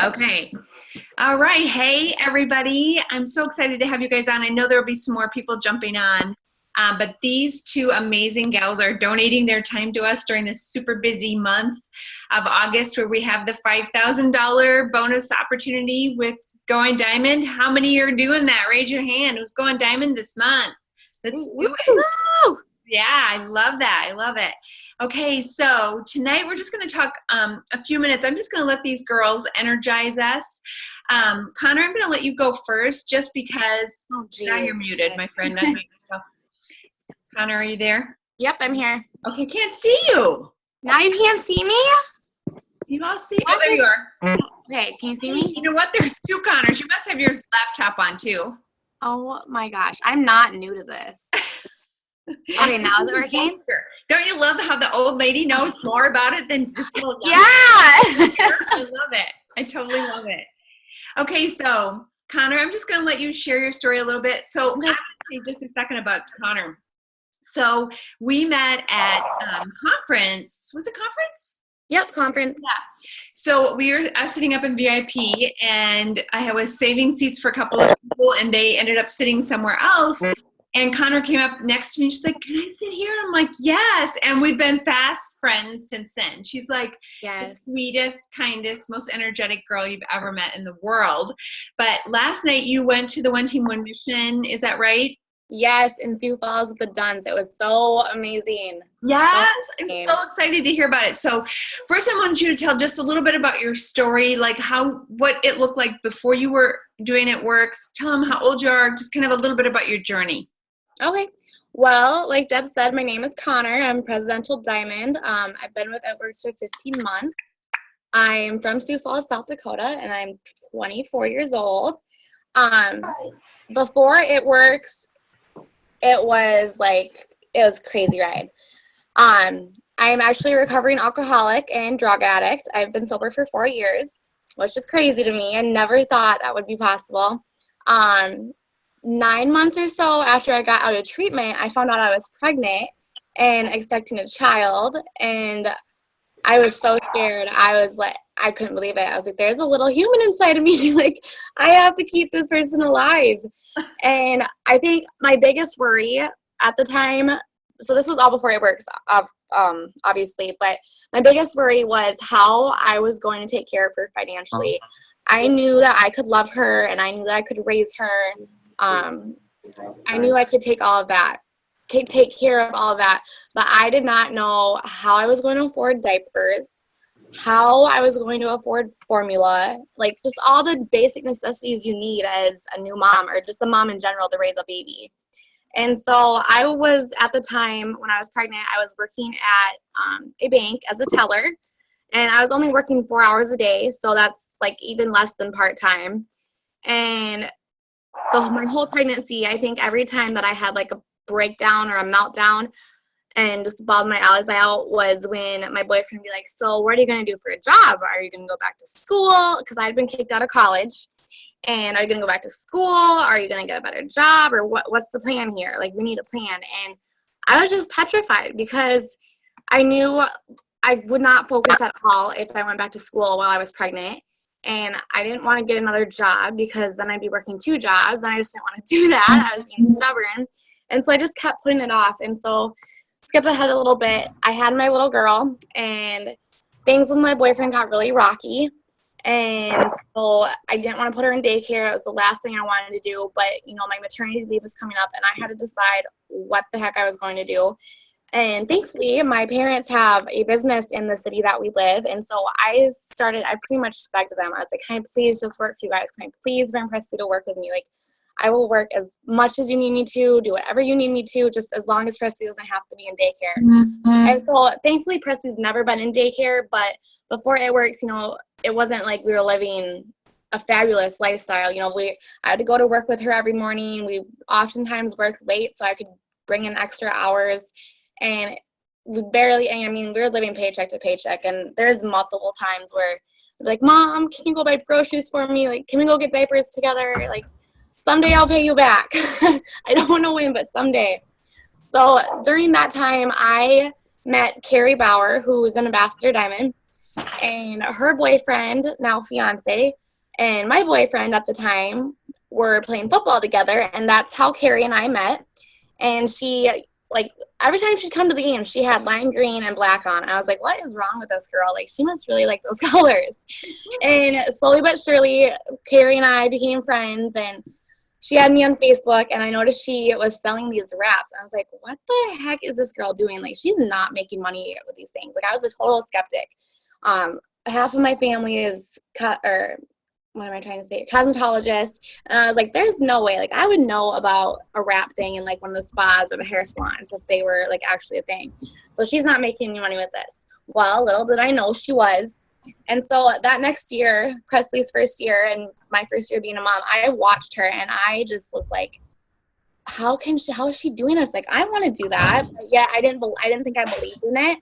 Okay. All right. Hey, everybody. I'm so excited to have you guys on. I know there will be some more people jumping on, but these two amazing gals are donating their time to us during this super busy month of August where we have the $5,000 bonus opportunity with Going Diamond. How many are doing that? Raise your hand. Who's going Diamond this month? Let's do it. Woo! Yeah, I love that. I love it. Okay, so tonight we're just going to talk a few minutes. I'm just going to let these girls energize us. Connor, I'm going to let you go first just because now you're muted, my friend. Connor, are you there? Yep, I'm here. Okay, can't see you. Now you can't see me? You all see? Oh, there you are. Okay, can you see me? You know what? There's two Connors. You must have your laptop on too. Oh my gosh, I'm not new to this. Okay, now is it working? Don't you love how the old lady knows more about it than this little young I love it. I totally love it. Okay, so Connor, I'm just going to let you share your story a little bit. So I'm going to say just a second about Connor. So we met at conference. Was it conference? Yep, conference. Yeah. So I was sitting up in VIP, and I was saving seats for a couple of people, and they ended up sitting somewhere else. And Connor came up next to me. She's like, "Can I sit here?" And I'm like, "Yes." And we've been fast friends since then. She's like the sweetest, kindest, most energetic girl you've ever met in the world. But last night you went to the One Team One Mission. Is that right? Yes, in Sioux Falls with the Duns. It was so amazing. Yes, I'm so excited to hear about it. So first I wanted you to tell just a little bit about your story, like what it looked like before you were doing It Works. Tell them how old you are, just kind of a little bit about your journey. Okay. Well, like Deb said, my name is Connor. I'm Presidential Diamond. I've been with It Works for 15 months. I'm from Sioux Falls, South Dakota, and I'm 24 years old. Before It Works, it was crazy ride. I'm actually a recovering alcoholic and drug addict. I've been sober for 4 years, which is crazy to me. I never thought that would be possible. 9 months or so after I got out of treatment, I found out I was pregnant and expecting a child, and I was so scared. I couldn't believe it. I was like, there's a little human inside of me. Like, I have to keep this person alive. And I think my biggest worry at the time, so this was all before It Works, obviously, but my biggest worry was how I was going to take care of her financially. I knew that I could love her, and I knew that I could raise her. I knew I could take all of that, take care of all of that, but I did not know how I was going to afford diapers, how I was going to afford formula, like just all the basic necessities you need as a new mom or just a mom in general to raise a baby. And so I was, at the time when I was pregnant, I was working at a bank as a teller, and I was only working 4 hours a day, so that's like even less than part-time. And my whole pregnancy, I think every time that I had like a breakdown or a meltdown and just bawled my eyes out was when my boyfriend would be like, "So what are you going to do for a job? Are you going to go back to school?" Because I had been kicked out of college. And are you going to go back to school? Are you going to get a better job? Or what's the plan here? Like, we need a plan. And I was just petrified because I knew I would not focus at all if I went back to school while I was pregnant. And I didn't want to get another job because then I'd be working 2 jobs, and I just didn't want to do that. I was being stubborn. And so I just kept putting it off. And so skip ahead a little bit. I had my little girl, and things with my boyfriend got really rocky. And so I didn't want to put her in daycare. It was the last thing I wanted to do. But, my maternity leave was coming up, and I had to decide what the heck I was going to do. And thankfully, my parents have a business in the city that we live. And so I pretty much begged them. I was like, "Can I please just work for you guys? Can I please bring Presley to work with me? Like, I will work as much as you need me to, do whatever you need me to, just as long as Presley doesn't have to be in daycare." Mm-hmm. And so thankfully, Presley's never been in daycare. But before It Works, it wasn't like we were living a fabulous lifestyle. I had to go to work with her every morning. We oftentimes worked late so I could bring in extra hours. And we were living paycheck to paycheck. And there's multiple times where we're like, "Mom, can you go buy groceries for me? Like, can we go get diapers together? Like, someday I'll pay you back." I don't know when, but someday. So during that time, I met Carrie Bauer, who was an Ambassador Diamond. And her boyfriend, now fiance, and my boyfriend at the time were playing football together, and that's how Carrie and I met. And she, like, every time she'd come to the game, she had lime green and black on. I was like, what is wrong with this girl? Like, she must really like those colors. And slowly but surely, Carrie and I became friends, and she had me on Facebook, and I noticed she was selling these wraps. I was like, what the heck is this girl doing? Like, she's not making money with these things. Like, I was a total skeptic. Half of my family is cosmetologist, and I was like, there's no way, like, I would know about a wrap thing in like one of the spas or the hair salons if they were like actually a thing. So she's not making any money with this. Well, little did I know she was. And so that next year, Presley's first year and my first year being a mom, I watched her and I just was like, how is she doing this? Like, I want to do that. But yet I didn't think I believed in it.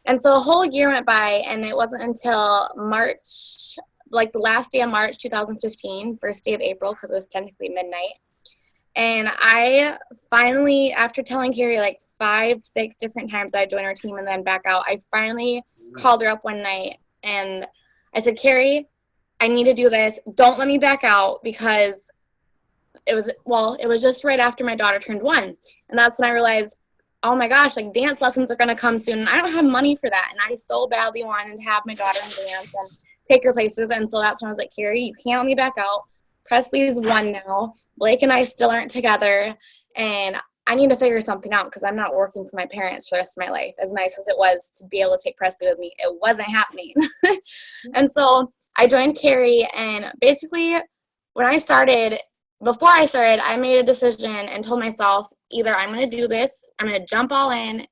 And so a whole year went by, and it wasn't until March, like the last day of March 2015, first day of April, because it was technically midnight. And I finally, after telling Carrie like 5-6 different times that I'd join our team and then back out, I finally called her up one night and I said, Carrie, I need to do this. Don't let me back out, because it was just right after my daughter turned 1. And that's when I realized, oh my gosh, like, dance lessons are going to come soon. And I don't have money for that. And I so badly wanted to have my daughter in dance and take her places. And so that's when I was like, Carrie, you can't let me back out. Presley is 1 now. Blake and I still aren't together. And I need to figure something out, because I'm not working for my parents for the rest of my life. As nice as it was to be able to take Presley with me, it wasn't happening. And so I joined Carrie, and basically before I started, I made a decision and told myself, either I'm going to do this, I'm going to jump all in,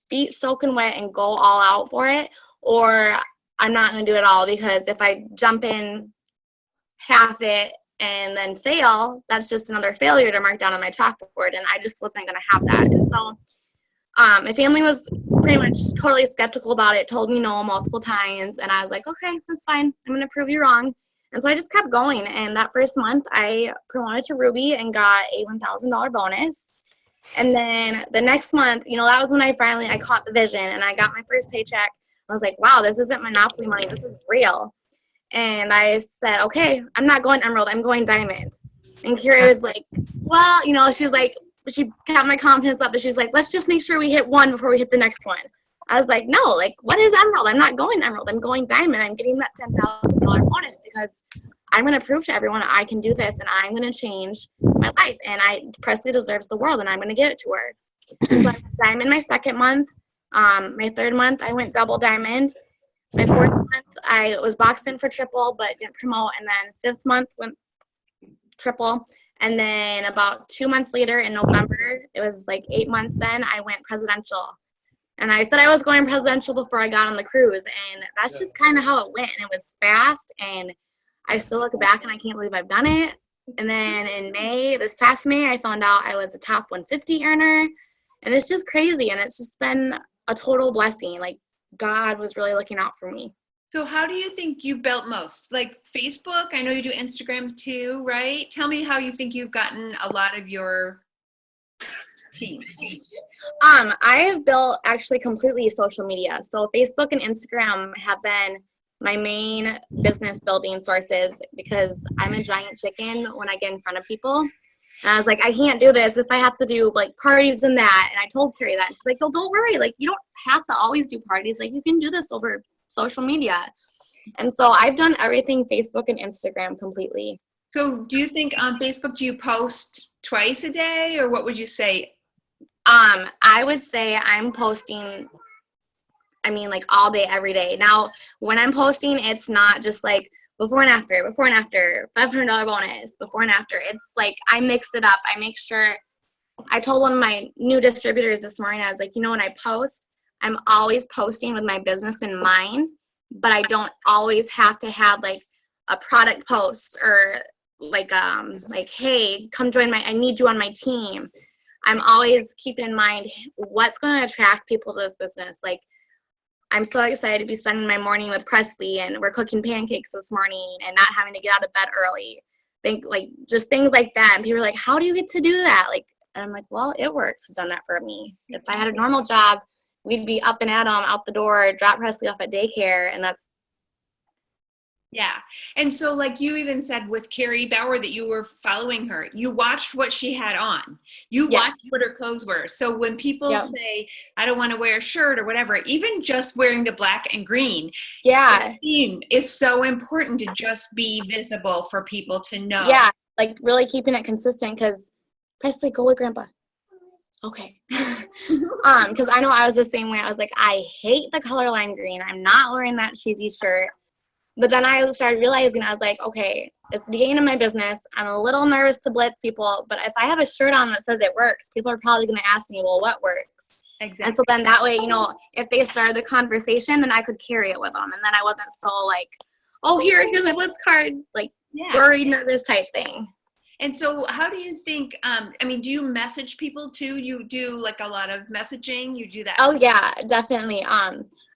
feet soaking wet and go all out for it, or I'm not going to do it all, because if I jump in half it and then fail, that's just another failure to mark down on my chalkboard, and I just wasn't going to have that. And so my family was pretty much totally skeptical about it, told me no multiple times, and I was like, okay, that's fine. I'm going to prove you wrong. And so I just kept going, and that first month I promoted to Ruby and got a $1,000 bonus. And then the next month, that was when I caught the vision, and I got my first paycheck. I was like, wow, this isn't Monopoly money. This is real. And I said, okay, I'm not going Emerald. I'm going Diamond. And Kira was like, well, she was like, she got my confidence up, and she's like, let's just make sure we hit 1 before we hit the next one. I was like, no, like, what is Emerald? I'm not going Emerald. I'm going Diamond. I'm getting that $10,000 bonus, because I'm going to prove to everyone I can do this, and I'm going to change my life. And Presley deserves the world, and I'm going to give it to her. So I went Diamond my second month. My third month, I went double Diamond. My fourth month, I was boxed in for triple, but didn't promote. And then fifth month went triple. And then about 2 months later in November, it was like 8 months then, I went presidential. And I said I was going presidential before I got on the cruise. And that's just kind of how it went. And it was fast. And I still look back and I can't believe I've done it. And then in this past May, I found out I was a top 150 earner. And it's just crazy. And it's just been a total blessing. Like, God was really looking out for me. So how do you think you built most? Like Facebook? I know you do Instagram too, right? Tell me how you think you've gotten a lot of your teams. I have built actually completely social media. So Facebook and Instagram have been my main business building sources, because I'm a giant chicken when I get in front of people. And I was like, I can't do this if I have to do like parties and that. And I told Carrie that. She's like, oh, don't worry. Like, you don't have to always do parties. Like, you can do this over social media. And so I've done everything Facebook and Instagram completely. So do you think on Facebook, do you post twice a day, or what would you say? I would say I'm posting, like all day, every day. Now, when I'm posting, it's not just like before and after, $500 bonus, before and after. It's like I mix it up. I make sure. I told one of my new distributors this morning, I was like, when I post, I'm always posting with my business in mind, but I don't always have to have like a product post or like, hey, come join I need you on my team. I'm always keeping in mind what's going to attract people to this business. Like, I'm so excited to be spending my morning with Presley, and we're cooking pancakes this morning and not having to get out of bed early. Just things like that. And people are like, how do you get to do that? Like, and I'm like, well, it works. It's done that for me. If I had a normal job, we'd be up and at 'em out the door, drop Presley off at daycare, and that's. Yeah. And so like you even said with Carrie Bauer that you were following her, you watched what she had on. You Yes. watched what her clothes were. So when people Yep. say, I don't want to wear a shirt or whatever, even just wearing the black and green, Yeah. is so important to just be visible for people to know. Yeah, like really keeping it consistent, because Presley, go with Grandpa. Okay. Because I know I was the same way. I was like, I hate the color lime green. I'm not wearing that cheesy shirt. But then I started realizing, I was like, okay, it's the beginning of my business. I'm a little nervous to blitz people, but if I have a shirt on that says it works, people are probably going to ask me, well, what works? Exactly. And so then that way, if they started the conversation, then I could carry it with them. And then I wasn't so like, oh, here's my blitz card, like worried, nervous type thing. And so how do you think, do you message people too? You do like a lot of messaging? You do that? Oh, yeah, definitely.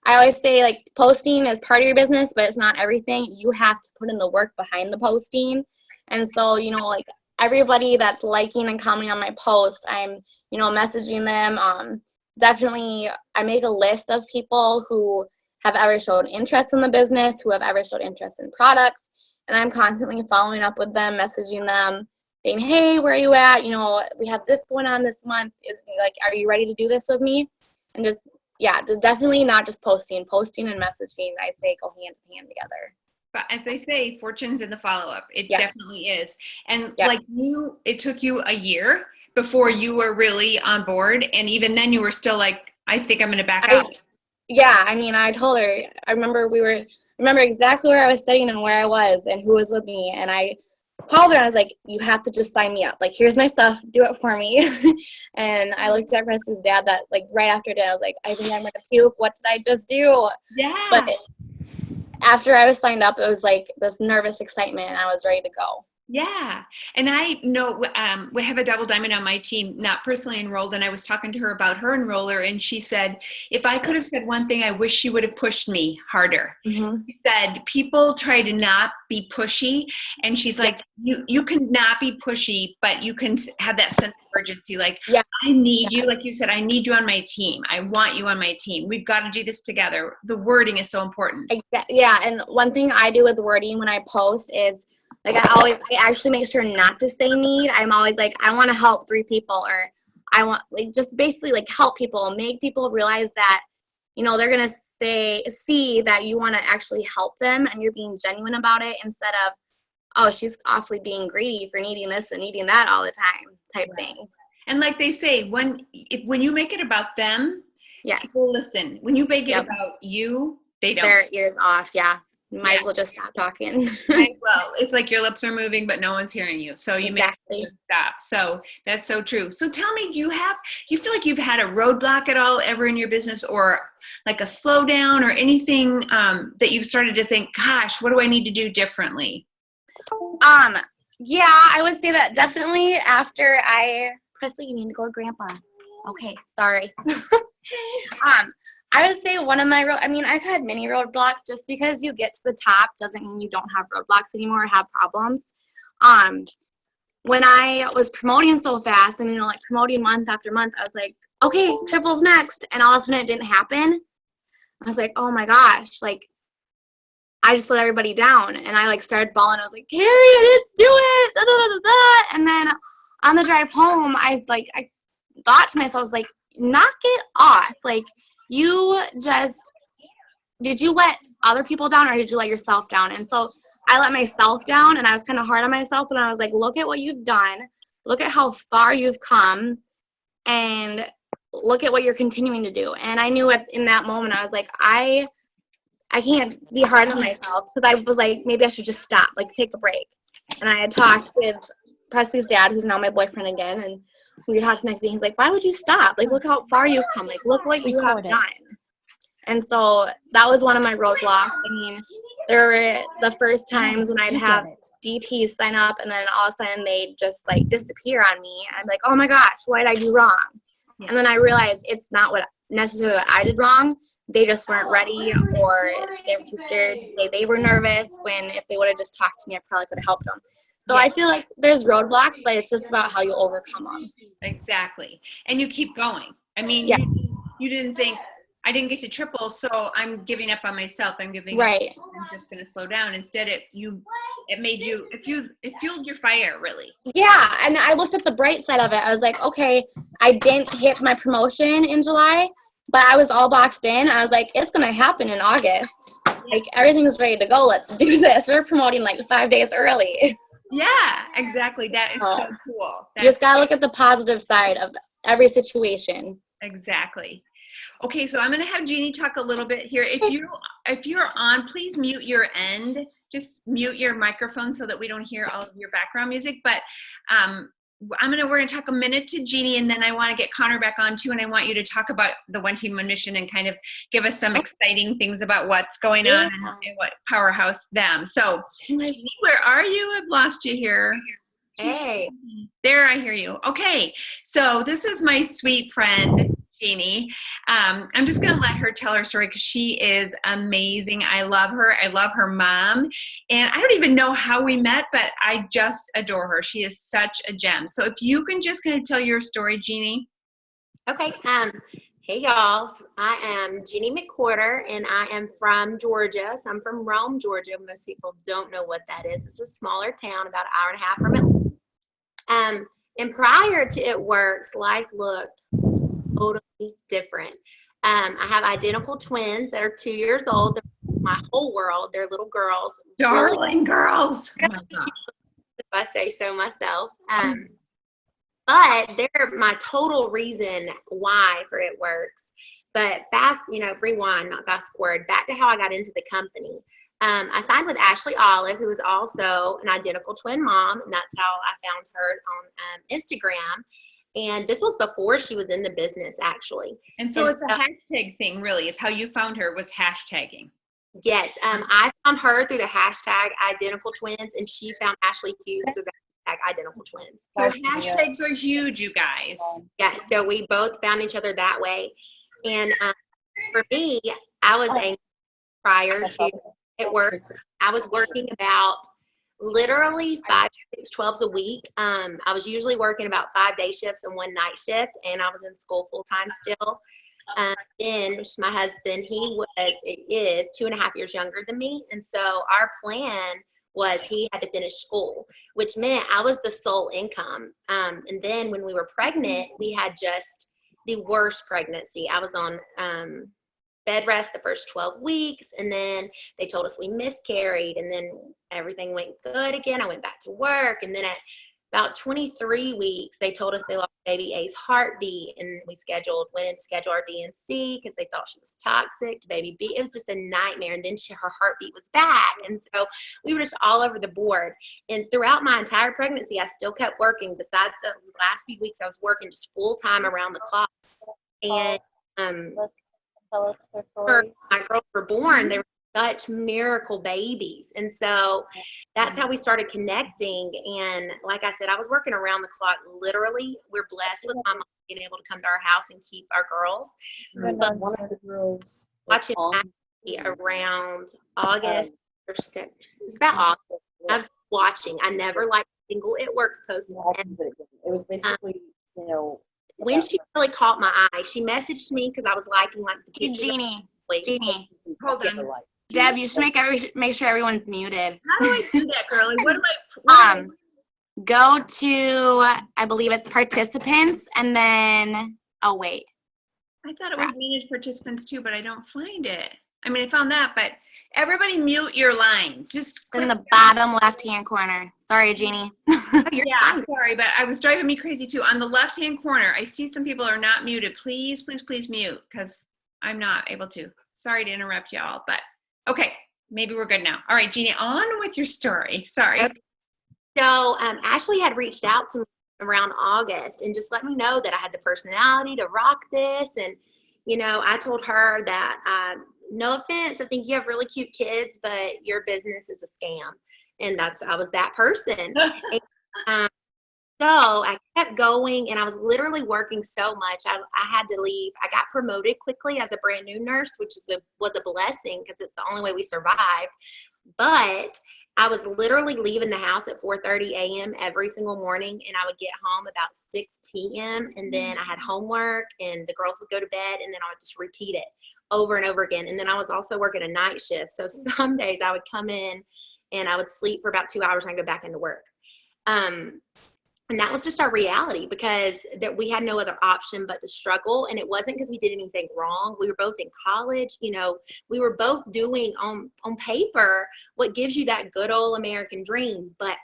I always say, like, posting is part of your business, but it's not everything. You have to put in the work behind the posting. And so, like, everybody that's liking and commenting on my post, I'm, messaging them. Definitely, I make a list of people who have ever shown interest in the business, who have ever showed interest in products, and I'm constantly following up with them, messaging them, saying, hey, where are you at? We have this going on this month. Are you ready to do this with me? And just, definitely not just posting and messaging, I say, go hand in hand together. But as they say, fortune's in the follow-up. It definitely is. And it took you a year before you were really on board. And even then you were still like, I think I'm going to back out. Yeah. I told her, I remember exactly where I was studying and where I was and who was with me. And I called her and I was like, you have to just sign me up. Like, here's my stuff. Do it for me. And I looked at Presley's dad that, like, right after that, I was like, I think I'm going to puke. What did I just do? Yeah. But after I was signed up, it was like this nervous excitement and I was ready to go. Yeah. And I know we have a double diamond on my team, not personally enrolled. And I was talking to her about her enroller. And she said, if I could have said one thing, I wish she would have pushed me harder. Mm-hmm. She said, people try to not be pushy. And she's like, you can not be pushy, but you can have that sense of urgency. Like, I need you. Like you said, I need you on my team. I want you on my team. We've got to do this together. The wording is so important. Exactly. Yeah. And one thing I do with wording when I post is, like, I actually make sure not to say need. I'm always like, I want to help 3 people, or I want, like, just basically, like, help people, make people realize that, they're going to see that you want to actually help them and you're being genuine about it, instead of, oh, she's awfully being greedy for needing this and needing that all the time type thing. And like they say, when you make it about them, people listen. When you make it about you, they don't. Their ears off, Might as well just stop talking. Might as well. It's like your lips are moving, but no one's hearing you. So you make it stop. So that's so true. So tell me, do you feel like you've had a roadblock at all ever in your business, or like a slowdown or anything that you've started to think, gosh, what do I need to do differently? Yeah, I would say that definitely after Presley, you need to go with Grandpa. Okay, sorry. I would say one of my I've had many roadblocks. Just because you get to the top doesn't mean you don't have roadblocks anymore or have problems. When I was promoting so fast and, promoting month after month, I was like, okay, triples next. And all of a sudden it didn't happen. I was like, oh my gosh, like, I just let everybody down. And I, started bawling. I was like, Carrie, I didn't do it. Da, da, da, da, da. And then on the drive home, I thought to myself, I was like, knock it off. Like, did you let other people down, or did you let yourself down? And so I let myself down, and I was kind of hard on myself, and I was like, look at what you've done. Look at how far you've come, and look at what you're continuing to do. And I knew in that moment, I was like, I can't be hard on myself, because I was like, maybe I should just stop, take a break. And I had talked with Presley's dad, who's now my boyfriend again, and we talked the next day. He's like, why would you stop? Look how far you've come. Look what you have done. And so that was one of my roadblocks. There were the first times when I'd have DTs sign up, and then all of a sudden they'd just disappear on me. I'm like, oh my gosh, what did I do wrong? Yeah. And then I realized it's not necessarily what I did wrong. They just weren't ready, or they were too scared to say they were nervous, when if they would have just talked to me, I probably could have helped them. So I feel like there's roadblocks, but it's just about how you overcome them. Exactly. And you keep going. You didn't think, I didn't get to triple, so I'm giving up on myself. I'm giving Right. up. I'm just going to slow down. Instead, it fueled your fire, really. Yeah, and I looked at the bright side of it. I was like, okay, I didn't hit my promotion in July, but I was all boxed in. I was like, it's going to happen in August. Like, everything's ready to go. Let's do this. We're promoting like 5 days early. Yeah, exactly. That is so cool. You just got to look at the positive side of every situation. Exactly. Okay, so I'm going to have Jeannie talk a little bit here. If you're on, please mute your end. Just mute your microphone so that we don't hear all of your background music. But we're going to talk a minute to Jeannie, and then I want to get Connor back on too, and I want you to talk about the One Team One Mission and kind of give us some exciting things about what's going on and what powerhouse them. So, Jeannie, where are you? I've lost you here. Hey. There, I hear you. Okay, so this is my sweet friend, Jeannie. I'm just going to let her tell her story because she is amazing. I love her. I love her mom. And I don't even know how we met, but I just adore her. She is such a gem. So if you can just kind of tell your story, Jeannie. Okay. Hey y'all. I am Jeannie McQuarter and I am from Georgia. So I'm from Rome, Georgia. Most people don't know what that is. It's a smaller town, about an hour and a half from Atlanta. And prior to It Works, life looked totally different. I have identical twins that are 2 years old. They're my whole world. They're little girls. Darling girls. Oh my God. If I say so myself. But they're my total reason why for It Works. But rewind, not fast forward, back to how I got into the company. I signed with Ashley Olive, who is also an identical twin mom, and that's how I found her on Instagram. And this was before she was in the business, actually. And so it's a hashtag thing, really. It's how you found her was hashtagging. Yes. I found her through the hashtag identical twins, and she found Ashley Hughes through the hashtag identical twins. So hashtags are huge, you guys. Yeah. So we both found each other that way. And for me, I was angry prior to It Works. I was working about literally 5, 6, 12s a week. I was usually working about 5-day shifts and 1 night shift, and I was in school full time still. Then my husband, is 2.5 years younger than me, and so our plan was he had to finish school, which meant I was the sole income. And then when we were pregnant, we had just the worst pregnancy. I was on bed rest the first 12 weeks, and then they told us we miscarried, and then everything went good again. I went back to work, and then at about 23 weeks, they told us they lost baby A's heartbeat, and we went in to schedule our DNC because they thought she was toxic to baby B. It was just a nightmare, and then her heartbeat was back, and so we were just all over the board. And throughout my entire pregnancy, I still kept working. Besides the last few weeks, I was working just full time around the clock. And my girls were born, they were such miracle babies, and so that's how we started connecting. And like I said, I was working around the clock. Literally, we're blessed with my mom being able to come to our house and keep our girls. But one of the girls watching around August or September, it's about August. I was watching. I never liked a single It Works post. It was basically, when she really caught my eye, she messaged me because I was liking the Hey, pictures. Jeannie, Hold on. Deb, you should make sure everyone's muted. How do I do that, girlie? What am I? Go to, I believe it's participants, and then, oh wait. I thought it was manage participants too, but I don't find it. I mean, I found that, but everybody mute your lines. Just In the bottom left-hand corner. Sorry, Jeannie. Yeah, sorry, but I was driving me crazy too. On the left-hand corner, I see some people are not muted. Please, please, please mute because I'm not able to. Sorry to interrupt y'all, but okay, maybe we're good now. All right, Jeannie, on with your story. Sorry. Okay. So Ashley had reached out to me around August and just let me know that I had the personality to rock this. And, I told her that, no offense, I think you have really cute kids, but your business is a scam. And I was that person. And, so I kept going, and I was literally working so much. I had to leave. I got promoted quickly as a brand new nurse, which was a blessing because it's the only way we survived. But I was literally leaving the house at 4:30 a.m. every single morning, and I would get home about 6 p.m. And then I had homework, and the girls would go to bed, and then I would just repeat it over and over again. And then I was also working a night shift. So some days I would come in and I would sleep for about 2 hours and I'd go back into work. And that was just our reality, because that we had no other option but to struggle. And it wasn't because we did anything wrong. We were both in college, you know, we were both doing on paper what gives you that good old American dream. But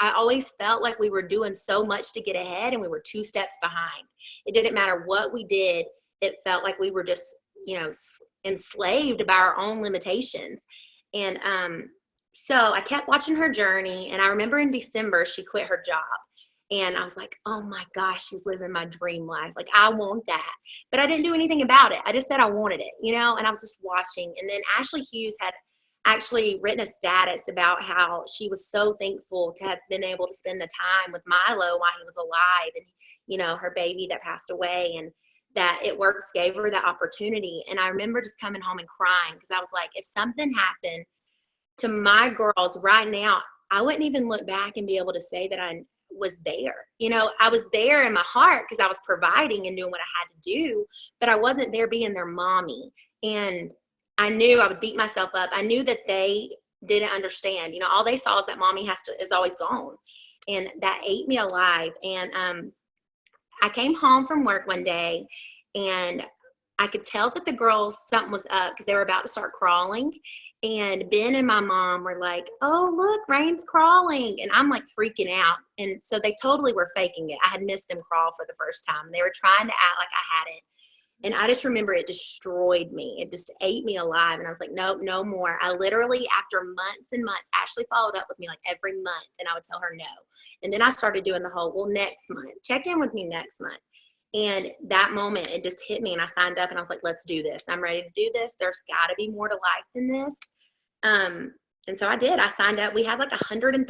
I always felt like we were doing so much to get ahead and we were 2 steps behind. It didn't matter what we did. It felt like we were just, you know, enslaved by our own limitations. And so I kept watching her journey. And I remember in December, she quit her job. And I was like, oh my gosh, she's living my dream life. Like, I want that. But I didn't do anything about it. I just said I wanted it, you know, and I was just watching. And then Ashley Hughes had actually written a status about how she was so thankful to have been able to spend the time with Milo while he was alive, and, you know, her baby that passed away, and that It Works gave her that opportunity. And I remember just coming home and crying, because I was like, if something happened to my girls right now, I wouldn't even look back and be able to say that I was there. You know, I was there in my heart because I was providing and doing what I had to do, but I wasn't there being their mommy. And I knew I would beat myself up. I knew that they didn't understand. You know, all they saw is that mommy is always gone. And that ate me alive. And I came home from work one day and I could tell that the girls, something was up, because they were about to start crawling. And Ben and my mom were like, oh, look, Rain's crawling. And I'm like freaking out. And so they totally were faking it. I had missed them crawl for the first time. They were trying to act like I hadn't. And I just remember it destroyed me. It just ate me alive. And I was like, nope, no more. I literally, after months and months, Ashley followed up with me like every month. And I would tell her no. And then I started doing the whole, well, next month, check in with me next month. And that moment, it just hit me, and I signed up and I was like, let's do this. I'm ready to do this. There's got to be more to life than this. And so I did. I signed up. We had like $139 and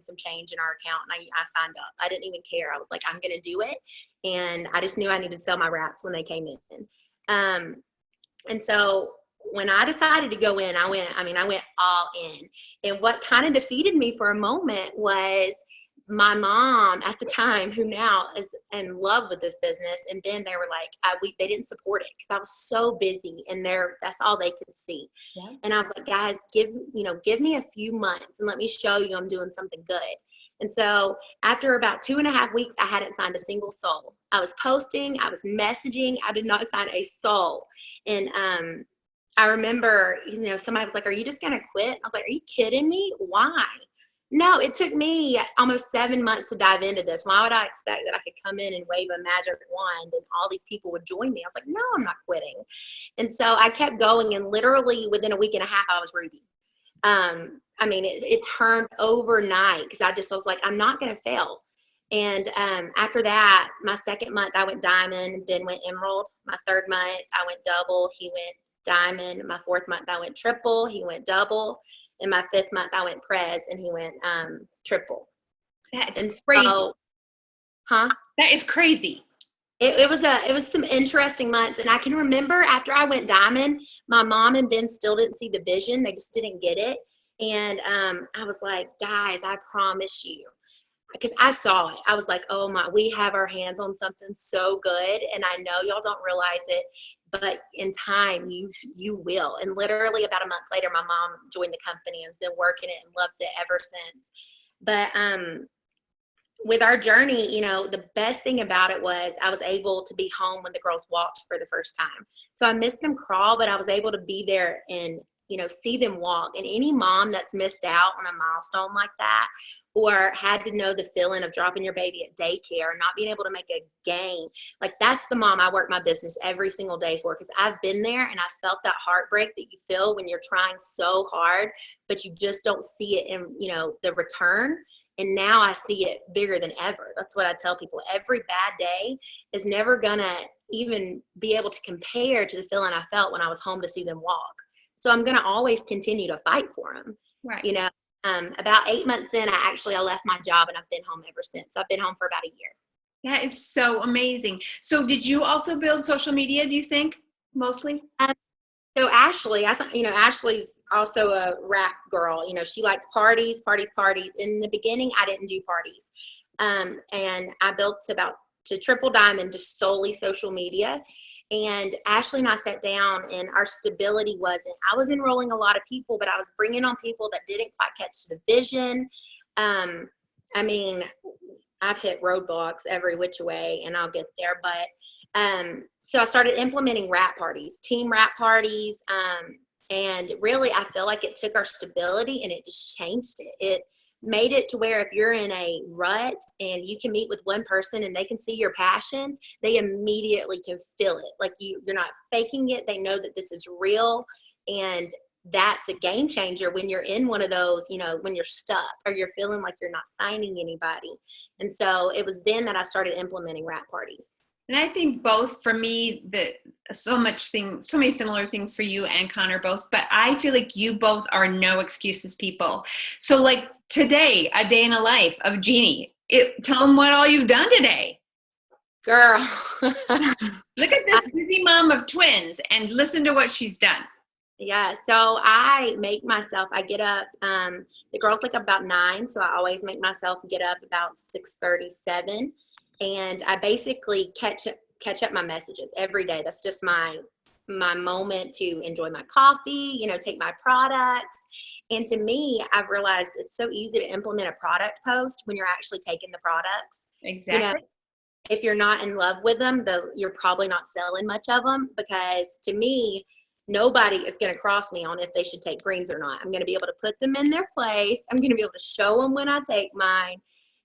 some change in our account, and I signed up. I didn't even care. I was like, I'm going to do it. And I just knew I needed to sell my wraps when they came in. And so when I decided to go in, I went all in. And what kind of defeated me for a moment was my mom at the time, who now is in love with this business, and Ben, they were like, they didn't support it because I was so busy, and that's all they could see. Yeah. And I was like, guys, give me a few months and let me show you I'm doing something good. And so after about 2.5 weeks, I hadn't signed a single soul. I was posting, I was messaging, I did not sign a soul. And I remember, somebody was like, are you just gonna quit? I was like, are you kidding me? Why? No, it took me almost 7 months to dive into this. Why would I expect that I could come in and wave a magic wand and all these people would join me? I was like, no, I'm not quitting. And so I kept going, and literally within a week and a half, I was Ruby. It turned overnight, because I was like, I'm not going to fail. And after that, my second month, I went diamond, then went emerald. My third month, I went double. He went diamond. My fourth month, I went triple. He went double. In my fifth month, I went prez, and he went triple. That's crazy. That is crazy. It was some interesting months. And I can remember after I went diamond, my mom and Ben still didn't see the vision. They just didn't get it. And I was like, guys, I promise you, because I saw it. I was like, oh my, we have our hands on something so good. And I know y'all don't realize it, but in time, you will. And literally about a month later, my mom joined the company and has been working it and loves it ever since. But with our journey, the best thing about it was I was able to be home when the girls walked for the first time. So I missed them crawl, but I was able to be there and, see them walk. And any mom that's missed out on a milestone like that, or had to know the feeling of dropping your baby at daycare and not being able to make a gain, like that's the mom I work my business every single day for, because I've been there and I felt that heartbreak that you feel when you're trying so hard, but you just don't see it in, the return. And now I see it bigger than ever. That's what I tell people. Every bad day is never gonna even be able to compare to the feeling I felt when I was home to see them walk. So I'm gonna always continue to fight for them. Right. About 8 months in, I left my job, and I've been home ever since. I've been home for about a year. That is so amazing. So did you also build social media, do you think, mostly? So Ashley, Ashley's also a rap girl. She likes parties. In the beginning, I didn't do parties. And I built to triple diamond, just solely social media. And Ashley and I sat down, and our stability wasn't. I was enrolling a lot of people, but I was bringing on people that didn't quite catch the vision. I mean, I've hit roadblocks every which way, and I'll get there. But so I started implementing wrap parties, team wrap parties. And really, I feel like it took our stability and it just changed it. It made it to where if you're in a rut and you can meet with one person and they can see your passion, they immediately can feel it. Like you're not faking it. They know that this is real. And that's a game changer when you're in one of those, you know, when you're stuck or you're feeling like you're not signing anybody. And so it was then that I started implementing wrap parties. And I think both, for me, that so many similar things for you and Connor both, but I feel like you both are no excuses people. So like today, a day in a life of Jeannie, tell them what all you've done today. Girl. Look at this busy mom of twins and listen to what she's done. Yeah, so I get up, the girls wake up about 9, so I always make myself get up about 6:37. And I basically catch up my messages every day. That's just my moment to enjoy my coffee, you know, take my products. And to me, I've realized it's so easy to implement a product post when you're actually taking the products. Exactly. You know, if you're not in love with them, you're probably not selling much of them, because to me, nobody is going to cross me on if they should take greens or not. I'm going to be able to put them in their place. I'm going to be able to show them when I take mine.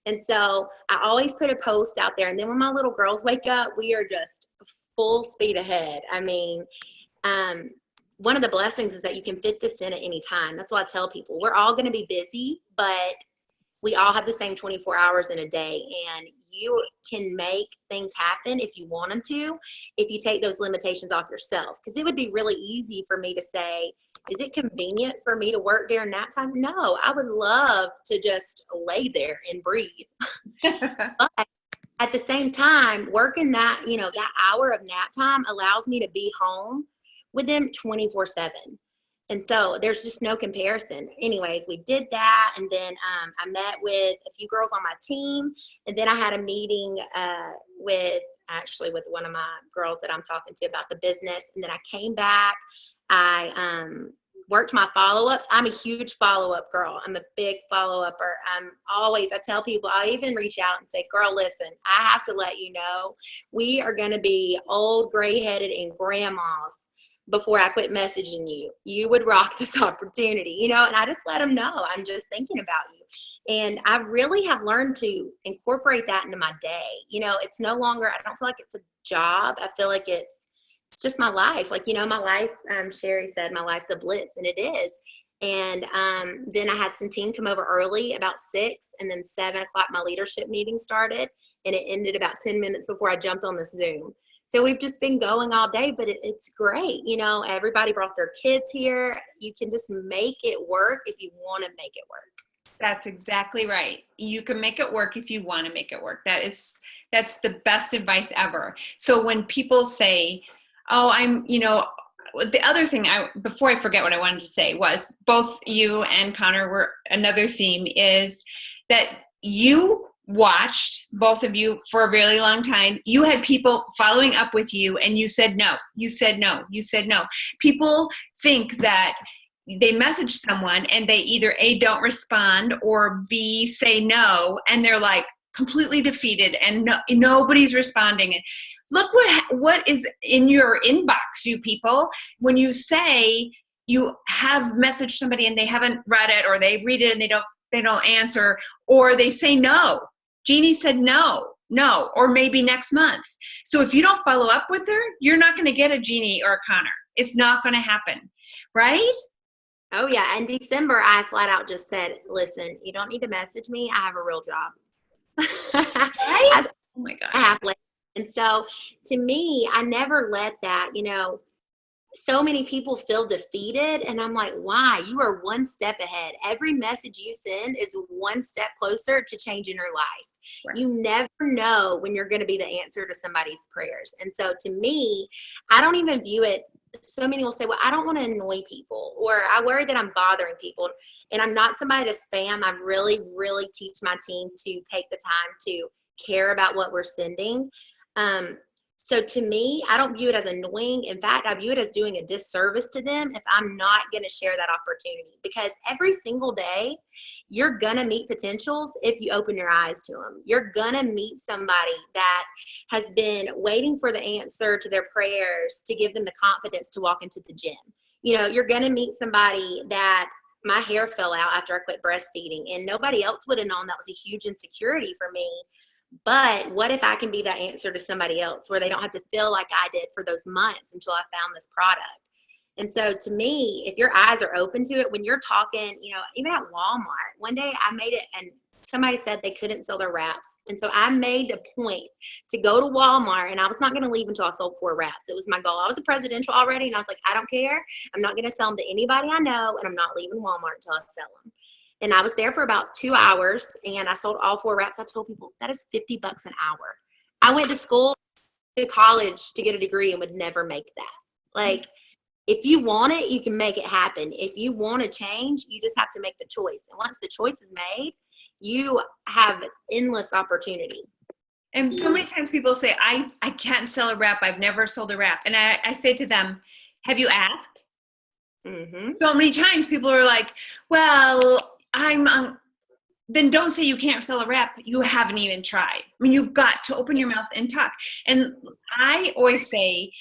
And so I always put a post out there. And then when my little girls wake up, we are just full speed ahead. I mean, one of the blessings is that you can fit this in at any time. That's why I tell people we're all going to be busy, but we all have the same 24 hours in a day. And you can make things happen if you want them to, if you take those limitations off yourself. Because it would be really easy for me to say, is it convenient for me to work during nap time? No, I would love to just lay there and breathe. But at the same time, working that, you know, that hour of nap time allows me to be home with them 24/7. And so there's just no comparison. Anyways, we did that. And then I met with a few girls on my team. And then I had a meeting with one of my girls that I'm talking to about the business. And then I came back. I worked my follow-ups. I'm a huge follow-up girl. I'm a big follow-upper. I tell people, I even reach out and say, girl, listen, I have to let you know, we are going to be old, gray-headed, and grandmas before I quit messaging you. You would rock this opportunity, you know, and I just let them know I'm just thinking about you. And I really have learned to incorporate that into my day. You know, it's no longer, I don't feel like it's a job. I feel like it's just my life. Like, you know, my life, Sherry said, my life's a blitz, and it is. And then I had some team come over early, about 6, and then 7 o'clock, my leadership meeting started, and it ended about 10 minutes before I jumped on this Zoom. So we've just been going all day, but it's great. You know, everybody brought their kids here. You can just make it work if you want to make it work. That's exactly right. You can make it work if you want to make it work. That's the best advice ever. So when people say, oh, the other thing, before I forget what I wanted to say, was both you and Connor were, another theme is that you watched, both of you, for a really long time. You had people following up with you and you said no, you said no, you said no. People think that they message someone and they either A, don't respond, or B, say no, and they're like completely defeated and nobody's responding. And look what is in your inbox, you people. When you say you have messaged somebody and they haven't read it, or they read it and they don't answer, or they say no. Jeannie said no, or maybe next month. So if you don't follow up with her, you're not going to get a Jeannie or a Connor. It's not going to happen, right? Oh, yeah. In December, I flat out just said, listen, you don't need to message me. I have a real job. Right? Oh, my gosh. Halfway. And so to me, I never let that, you know, so many people feel defeated. And I'm like, why? You are one step ahead. Every message you send is one step closer to changing your life. Right. You never know when you're going to be the answer to somebody's prayers. And so to me, I don't even view it. So many will say, well, I don't want to annoy people, or I worry that I'm bothering people. And I'm not somebody to spam. I really, really teach my team to take the time to care about what we're sending. So to me, I don't view it as annoying. In fact, I view it as doing a disservice to them if I'm not going to share that opportunity, because every single day you're going to meet potentials if you open your eyes to them. You're going to meet somebody that has been waiting for the answer to their prayers to give them the confidence to walk into the gym. You know, you're going to meet somebody that my hair fell out after I quit breastfeeding and nobody else would have known that was a huge insecurity for me. But what if I can be that answer to somebody else where they don't have to feel like I did for those months until I found this product? And so to me, if your eyes are open to it, when you're talking, you know, even at Walmart, one day I made it and somebody said they couldn't sell their wraps. And so I made a point to go to Walmart, and I was not going to leave until I sold 4 wraps. It was my goal. I was a presidential already, and I was like, I don't care. I'm not going to sell them to anybody I know, and I'm not leaving Walmart until I sell them. And I was there for about 2 hours, and I sold all 4 wraps. I told people that is $50 an hour. I went to school, to college to get a degree, and would never make that. Like, if you want it, you can make it happen. If you want to change, you just have to make the choice. And once the choice is made, you have endless opportunity. And so many times people say, I can't sell a wrap. I've never sold a wrap. And I say to them, have you asked? Mm-hmm. So many times people are like, well, then don't say you can't sell a wrap. You haven't even tried. I mean, you've got to open your mouth and talk. And I always say,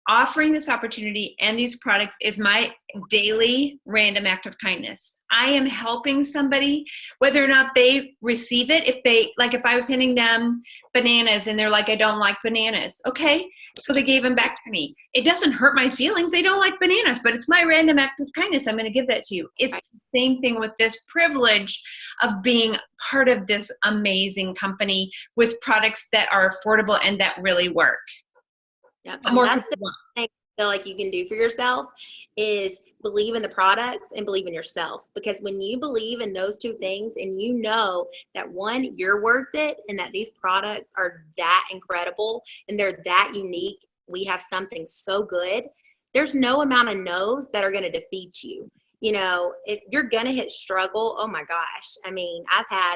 offering this opportunity and these products is my daily random act of kindness. I am helping somebody, whether or not they receive it. If I was handing them bananas and they're like, I don't like bananas. Okay. So they gave them back to me. It doesn't hurt my feelings. They don't like bananas, but it's my random act of kindness. I'm going to give that to you. It's the same thing with this privilege of being part of this amazing company with products that are affordable and that really work. Yeah, and that's the thing I feel like you can do for yourself is believe in the products and believe in yourself. Because when you believe in those two things and you know that one, you're worth it and that these products are that incredible and they're that unique, we have something so good, there's no amount of no's that are going to defeat you. You know, if you're going to hit struggle, oh my gosh. I mean, I've had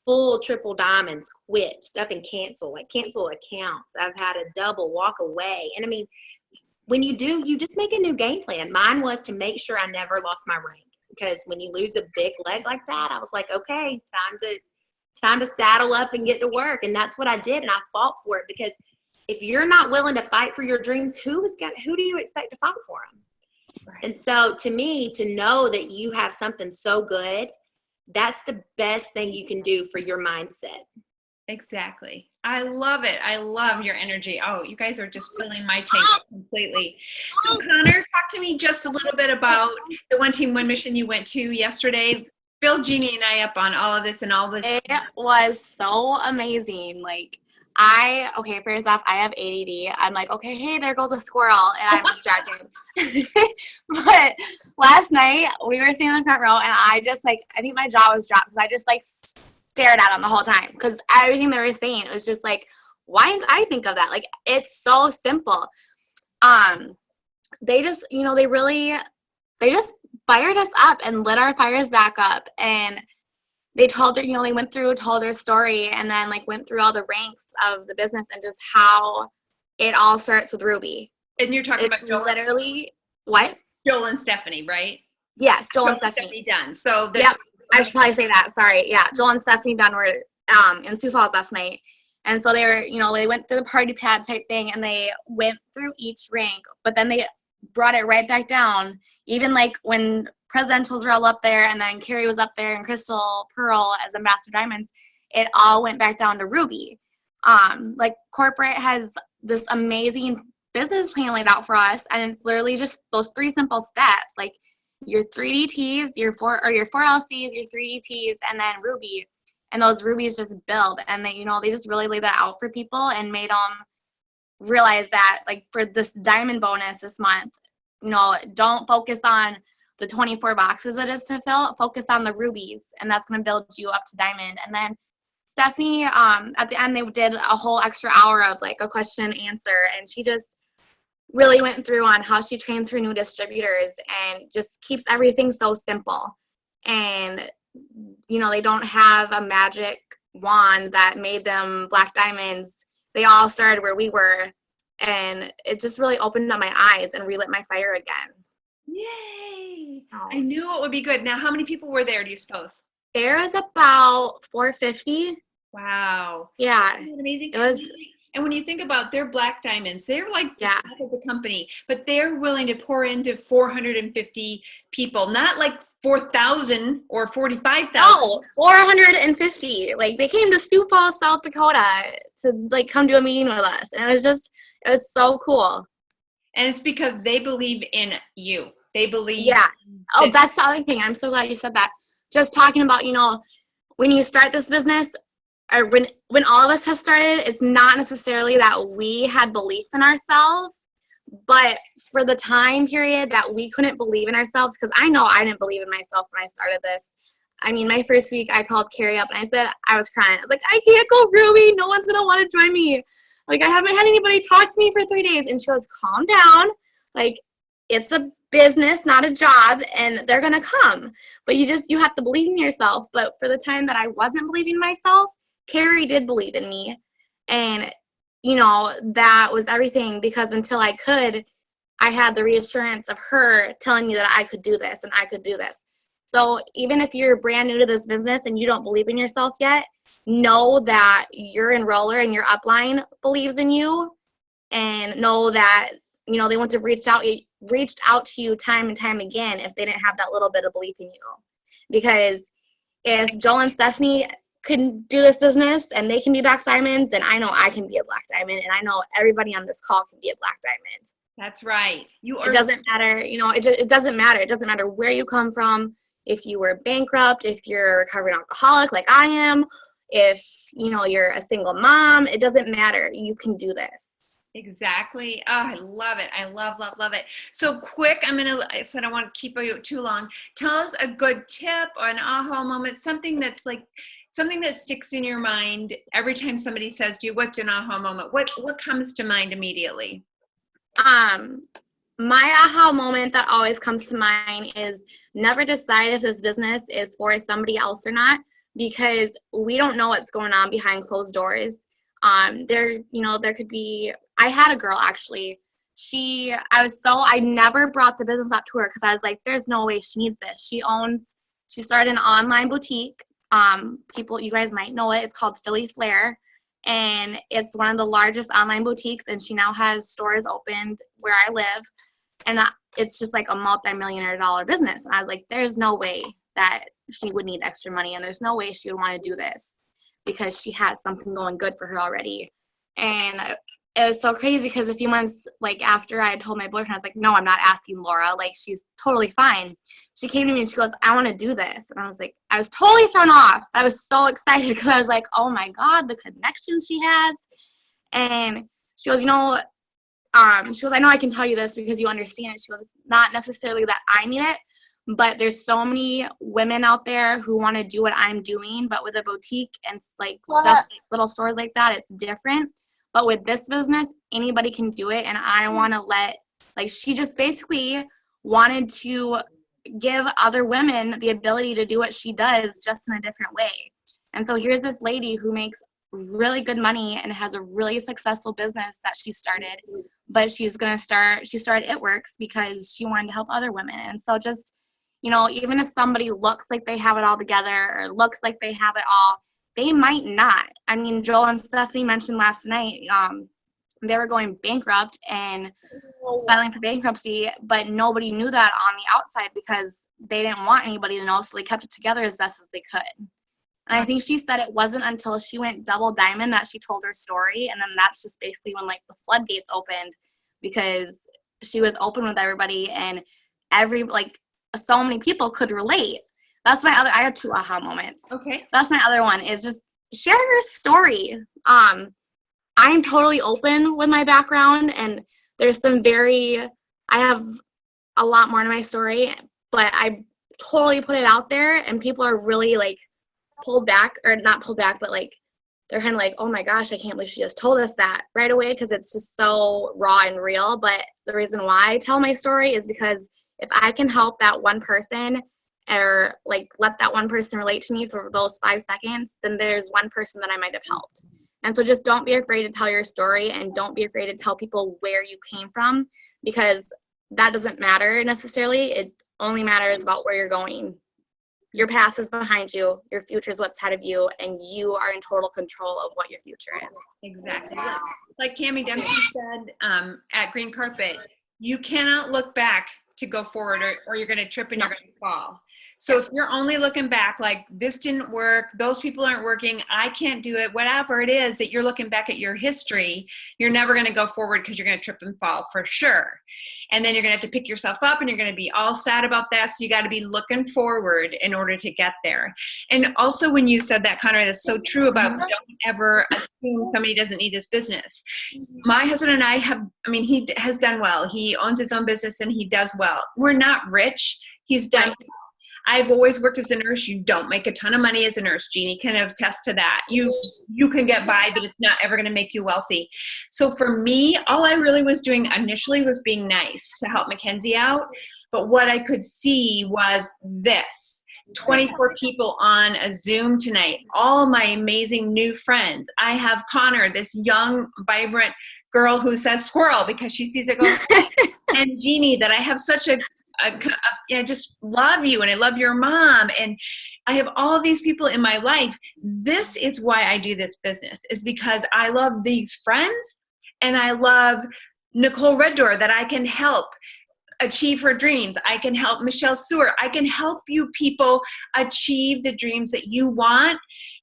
full triple diamonds quit, stuff and cancel accounts. I've had a double walk away. And I mean, when you do, you just make a new game plan. Mine was to make sure I never lost my rank, because when you lose a big leg like that, I was like, okay, time to saddle up and get to work. And that's what I did. And I fought for it, because if you're not willing to fight for your dreams, who do you expect to fight for them? Right. And so to me, to know that you have something so good, that's the best thing you can do for your mindset. Exactly. I love it. I love your energy. Oh, you guys are just filling my tank up completely. So Connor, talk to me just a little bit about the One Team, One Mission you went to yesterday. Fill Jeannie and I up on all of this and all this. It was so amazing. First off, I have ADD. I'm like, okay, hey, there goes a squirrel, and I'm distracted. But last night, we were sitting in the front row, and I think my jaw was dropped, because I just, stared at them the whole time, because everything they were saying, it was just like, why didn't I think of that? Like, it's so simple. They just, they just fired us up and lit our fires back up, and they told their story, and then went through all the ranks of the business and just how it all starts with Ruby. And you're talking about Joel, literally what? Joel and Stephanie, right? Yes, Joel and Stephanie Dunn. So yep, I should probably say that. Sorry. Yeah, Joel and Stephanie Dunn were in Sioux Falls last night, and so they were, they went through the party pad type thing, and they went through each rank, but then they brought it right back down. Even when presidentials were all up there, and then Carrie was up there, and Crystal Pearl as Ambassador Diamonds, it all went back down to Ruby. Corporate has this amazing business plan laid out for us, and it's literally just those 3 simple steps, like your 3DTs, your 4 LCs, your 3DTs, and then Ruby. And those Rubies just build, and they just really laid that out for people and made them realize that, for this diamond bonus this month, don't focus on the 24 boxes it is to fill, focus on the rubies, and that's going to build you up to diamond. And then Stephanie, at the end, they did a whole extra hour of a question and answer, and she just really went through on how she trains her new distributors and just keeps everything so simple. And, they don't have a magic wand that made them black diamonds. They all started where we were, And it just really opened up my eyes and relit my fire again. Yay! Oh. I knew it would be good. Now, how many people were there, do you suppose? There was about 450. Wow. Yeah. Isn't that amazing? It was, And when you think about their black diamonds, they're like the Yeah. top of the company, but they're willing to pour into 450 people, not like 4,000 or 45,000. no, 450. Like, they came to Sioux Falls, South Dakota to, like, come do a meeting with us. And it was so cool. And it's because they believe in you. They believe. Yeah. Oh, that's the other thing. I'm so glad you said that. Just talking about, when you start this business, or when all of us have started, it's not necessarily that we had belief in ourselves, but for the time period that we couldn't believe in ourselves, because I know I didn't believe in myself when I started this. I mean, my first week, I called Carrie up and I said, I was crying. I was like, I can't go, Ruby. No one's going to want to join me. Like, I haven't had anybody talk to me for 3 days. And she goes, calm down. Like, it's a business, not a job, and they're going to come. But you have to believe in yourself. But for the time that I wasn't believing in myself, Carrie did believe in me. And, that was everything, because until I could, I had the reassurance of her telling me that I could do this and I could do this. So even if you're brand new to this business and you don't believe in yourself yet, know that your enroller and your upline believes in you, and know that, they want to reached out to you time and time again if they didn't have that little bit of belief in you. Because if Joel and Stephanie can do this business and they can be black diamonds, then I know I can be a black diamond, and I know everybody on this call can be a black diamond. That's right. It doesn't matter, it doesn't matter. It doesn't matter where you come from. If you were bankrupt, if you're a recovering alcoholic like I am, if, you're a single mom, it doesn't matter. You can do this. Exactly. Oh, I love it. I love, love, love it. So quick, I said I don't want to keep you too long. Tell us a good tip or an aha moment, something that sticks in your mind every time somebody says to you, what's an aha moment? What comes to mind immediately? My aha moment that always comes to mind is never decide if this business is for somebody else or not, because we don't know what's going on behind closed doors. There could be, I had a girl actually, I never brought the business up to her because I was like, there's no way she needs this. She started an online boutique. You guys might know it. It's called Philly Flair. And it's one of the largest online boutiques, and she now has stores opened where I live. And it's just like a multi-millionaire dollar business. And I was like, there's no way that she would need extra money, and there's no way she would want to do this because she has something going good for her already. And it was so crazy because a few months after I had told my boyfriend, I was like, no, I'm not asking Laura. Like, she's totally fine. She came to me and she goes, I want to do this. And I was like, I was totally thrown off. I was so excited because I was like, oh my God, the connections she has. And she goes, she goes, I know I can tell you this because you understand it. She goes, it's not necessarily that I need it, but there's so many women out there who want to do what I'm doing, but with a boutique and stuff, little stores like that, it's different. But with this business, anybody can do it. And I want to she just basically wanted to give other women the ability to do what she does, just in a different way. And so here's this lady who makes really good money and has a really successful business that she started, but she started It Works because she wanted to help other women. And so just, even if somebody looks like they have it all together or looks like they have it all, they might not. I mean, Joel and Stephanie mentioned last night, they were going bankrupt and filing for bankruptcy, but nobody knew that on the outside because they didn't want anybody to know, so they kept it together as best as they could. And I think she said it wasn't until she went double diamond that she told her story, and then that's just basically when the floodgates opened, because she was open with everybody, and so many people could relate. That's I have 2 aha moments. Okay. That's my other one, is just share your story. I'm totally open with my background, and there's I have a lot more to my story, but I totally put it out there, and people are really pulled back, or not pulled back, but they're kind of like, oh my gosh, I can't believe she just told us that right away, because it's just so raw and real. But the reason why I tell my story is because if I can help that one person, or let that one person relate to me for those 5 seconds, then there's one person that I might have helped. And so just don't be afraid to tell your story, and don't be afraid to tell people where you came from, because that doesn't matter necessarily. It only matters about where you're going. Your past is behind you. Your future is what's ahead of you, and you are in total control of what your future is. Exactly. Like Cammie Dempsey said at Green Carpet, you cannot look back to go forward, or you're going to trip and you're going to fall. So if you're only looking back, like this didn't work, those people aren't working, I can't do it, whatever it is that you're looking back at your history, you're never going to go forward, because you're going to trip and fall for sure. And then you're going to have to pick yourself up, and you're going to be all sad about that. So you got to be looking forward in order to get there. And also, when you said that, Connor, that's so true about don't ever assume somebody doesn't need this business. My husband and I he has done well. He owns his own business and he does well. We're not rich. He's done well. I've always worked as a nurse. You don't make a ton of money as a nurse. Jeannie can attest to that. You can get by, but it's not ever going to make you wealthy. So for me, all I really was doing initially was being nice to help Mackenzie out. But what I could see was this: 24 people on a Zoom tonight, all my amazing new friends. I have Connor, this young, vibrant girl who says squirrel because she sees it go, and Jeannie, that I have such I just love you, and I love your mom, and I have all these people in my life. This is why I do this business, is because I love these friends, and I love Nicole Reddoor, that I can help achieve her dreams. I can help Michelle Seward. I can help you people achieve the dreams that you want,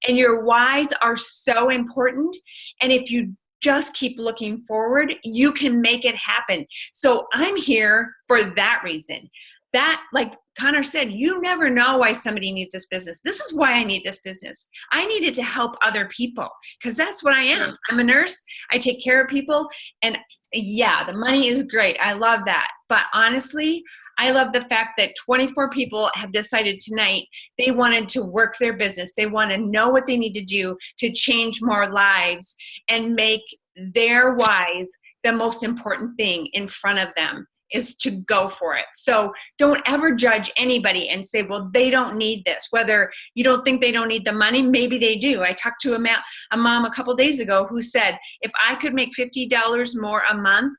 and your whys are so important. And if you just keep looking forward, you can make it happen. So I'm here for that reason. That, like Connor said, you never know why somebody needs this business. This is why I need this business. I needed to help other people, because that's what I am. I'm a nurse. I take care of people. And yeah, the money is great. I love that. But honestly, I love the fact that 24 people have decided tonight they wanted to work their business. They want to know what they need to do to change more lives and make their whys the most important thing in front of them, is to go for it. So don't ever judge anybody and say, well, they don't need this. Whether you don't think they don't need the money, maybe they do. I talked to a mom a couple days ago who said, if I could make $50 more a month,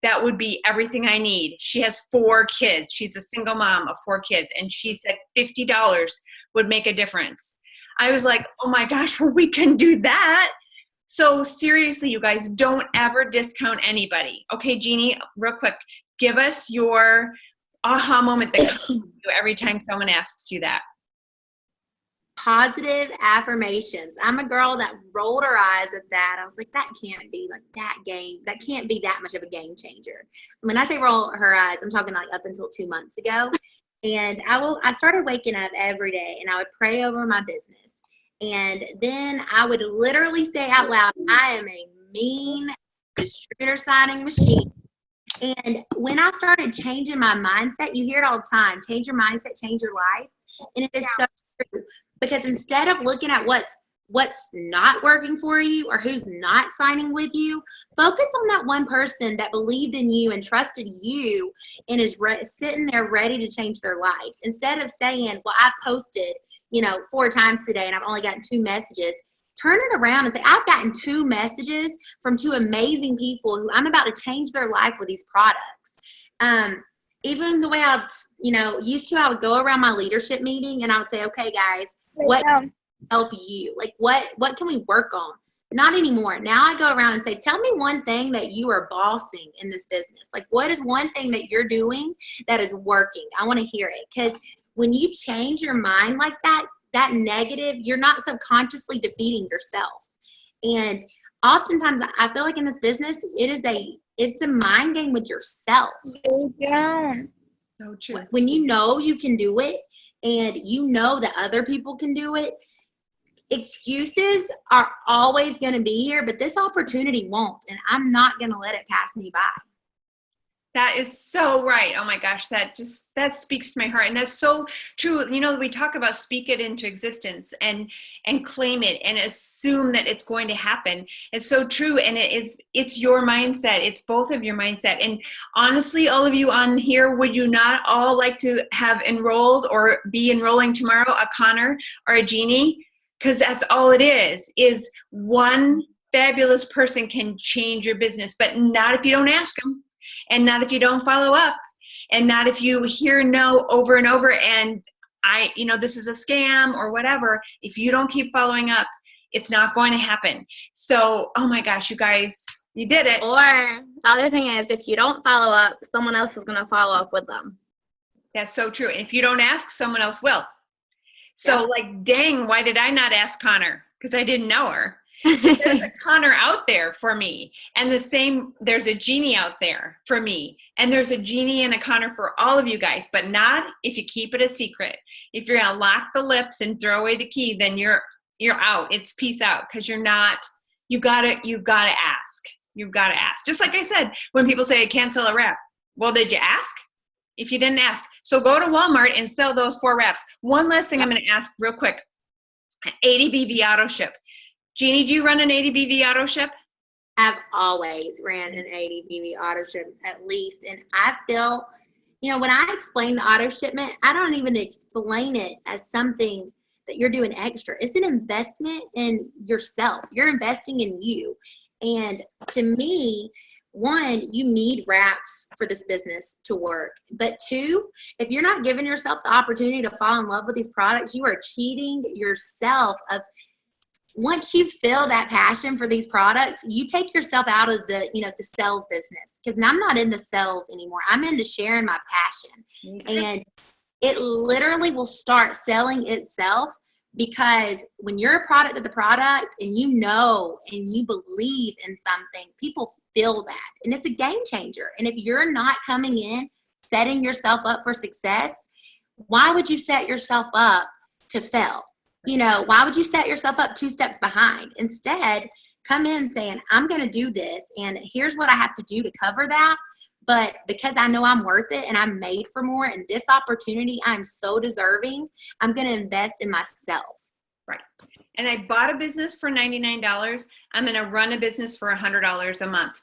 that would be everything I need. She has 4 kids. She's a single mom of 4 kids. And she said $50 would make a difference. I was like, oh my gosh, well, we can do that. So seriously, you guys, don't ever discount anybody. Okay, Jeannie, real quick, give us your aha moment that comes to you every time someone asks you that. Positive affirmations. I'm a girl that rolled her eyes at that. I was like, that can't be like that can't be that much of a game changer. When I say roll her eyes, I'm talking like up until 2 months ago. And I started waking up every day, and I would pray over my business. And then I would literally say out loud, I am a mean distributor signing machine. And when I started changing my mindset, you hear it all the time, change your mindset, change your life. And it is so true. Because instead of looking at what's not working for you or who's not signing with you, focus on that one person that believed in you and trusted you and is sitting there ready to change their life. Instead of saying, well, I've posted 4 times today and I've only gotten 2 messages, turn it around and say, I've gotten 2 messages from 2 amazing people who I'm about to change their life with these products. Even the way I used to, I would go around my leadership meeting and I would say, okay, guys, what can help you? Like, what can we work on? Not anymore. Now I go around and say, tell me one thing that you are bossing in this business. Like, what is one thing that you're doing that is working? I want to hear it. Because when you change your mind like that negative, you're not subconsciously defeating yourself. And oftentimes I feel like in this business, it's a mind game with yourself. So true. When you know you can do it and you know that other people can do it, excuses are always going to be here, but this opportunity won't. And I'm not going to let it pass me by. That is so right. Oh my gosh, that speaks to my heart. And that's so true. We talk about speak it into existence and claim it and assume that it's going to happen. It's so true. And it's your mindset. It's both of your mindset. And honestly, all of you on here, would you not all like to have enrolled or be enrolling tomorrow a Connor or a Jeannie? because that's all it is one fabulous person can change your business, but not if you don't ask them, and not if you don't follow up, and not if you hear no over and over and this is a scam or whatever. If you don't keep following up, it's not going to happen. So, oh my gosh, you guys, you did it. Or the other thing is, if you don't follow up, someone else is going to follow up with them. That's so true. And if you don't ask, someone else will. So like, dang, why did I not ask Connor? Because I didn't know her. There's a Connor out there for me. And the same, there's a Jeannie out there for me. And there's a Jeannie and a Connor for all of you guys, but not if you keep it a secret. If you're going to lock the lips and throw away the key, then you're out. It's peace out, because you're not, you gotta ask. You've got to ask. Just like I said, when people say I can't sell a wrap. Well, did you ask? If you didn't ask. So go to Walmart and sell those 4 wraps. One last thing I'm going to ask real quick. 80 BV auto ship. Jeannie, do you run an 80 BV auto ship? I've always ran an 80 BV auto ship at least. And I feel, when I explain the auto shipment, I don't even explain it as something that you're doing extra. It's an investment in yourself. You're investing in you. And to me, 1, you need wraps for this business to work. But 2, if you're not giving yourself the opportunity to fall in love with these products, you are cheating yourself of, once you feel that passion for these products, you take yourself out of the sales business. Because I'm not into sales anymore. I'm into sharing my passion. And it literally will start selling itself, because when you're a product of the product and you believe in something, people feel that. And it's a game changer. And if you're not coming in, setting yourself up for success, why would you set yourself up to fail? Why would you set yourself up 2 steps behind? Instead, come in saying, I'm going to do this, and here's what I have to do to cover that. But because I know I'm worth it and I'm made for more, and this opportunity, I'm so deserving, I'm going to invest in myself. Right. And I bought a business for $99. I'm going to run a business for $100 a month.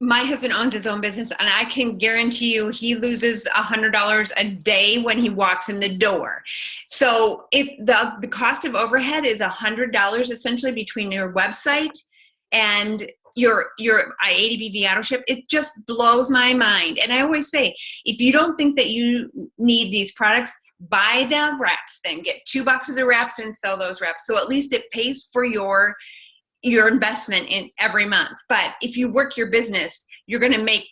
My husband owns his own business, and I can guarantee you he loses $100 a day when he walks in the door. So if the cost of overhead is $100 essentially between your website and your 80 BV auto ship, it just blows my mind. And I always say, if you don't think that you need these products, buy the wraps, then get 2 boxes of wraps and sell those wraps. So at least it pays for your investment in every month. But if you work your business, you're going to make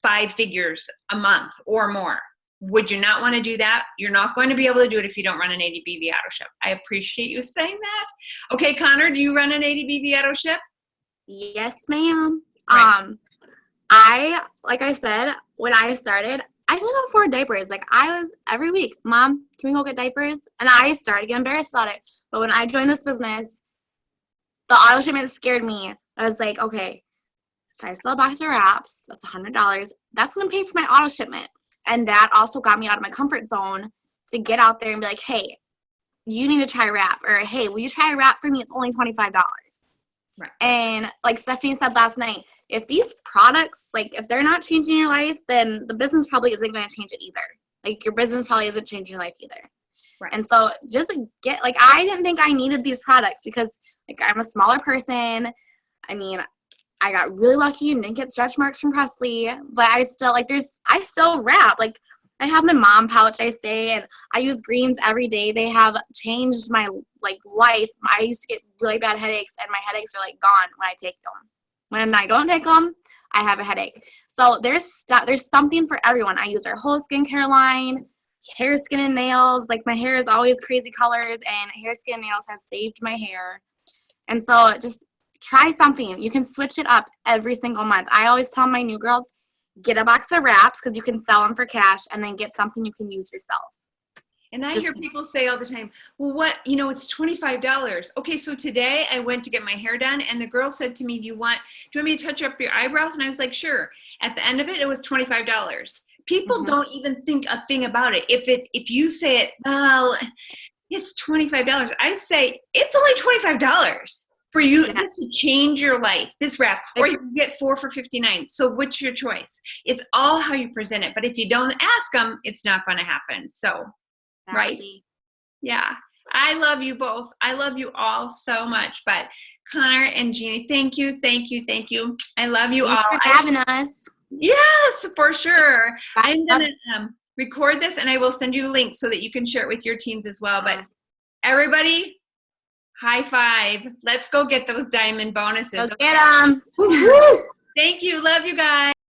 5 figures a month or more. Would you not want to do that? You're not going to be able to do it if you don't run an 80 BV auto ship. I appreciate you saying that. Okay, Connor, do you run an 80 BV auto ship? Yes, ma'am. Right. Like I said, when I started, I couldn't afford diapers. Like, I was every week, Mom, can we go get diapers? And I started to get embarrassed about it. But when I joined this business, the auto shipment scared me. I was like, okay, if I sell a box of wraps, that's $100. That's going to pay for my auto shipment. And that also got me out of my comfort zone to get out there and be like, hey, you need to try a wrap. Or, hey, will you try a wrap for me? It's only $25. Right. And like Stephanie said last night, if these products, like, if they're not changing your life, then the business probably isn't going to change it either. Like, your business probably isn't changing your life either. Right. And so just I didn't think I needed these products because, like, I'm a smaller person. I mean, I got really lucky and didn't get stretch marks from Presley, but I still, I still wrap. Like, I have my mom pouch, I say, and I use greens every day. They have changed my, life. I used to get really bad headaches, and my headaches are, gone when I take them. When I don't take them, I have a headache. So there's something for everyone. I use our whole skincare line, hair, skin, and nails. Like, my hair is always crazy colors, and hair, skin, and nails has saved my hair. And so just try something. You can switch it up every single month. I always tell my new girls, get a box of wraps because you can sell them for cash, and then get something you can use yourself. And I hear people say all the time, well, it's $25. Okay, so today I went to get my hair done, and the girl said to me, do you want me to touch up your eyebrows? And I was like, sure. At the end of it, it was $25. People don't even think a thing about it. If you say it, well, it's $25. I say, it's only $25 for you just to change your life, this wrap, or you can get 4 for $59. So what's your choice? It's all how you present it. But if you don't ask them, it's not going to happen. So, right? Yeah. I love you both. I love you all so much. But Connor and Jeannie, thank you, thank you, thank you. I love you Thanks all. for having us. Yes, for sure. I'm Bye. going to record this and I will send you links so that you can share it with your teams as well. But everybody, high five. Let's go get those diamond bonuses. Go get them. Thank you. Love you guys.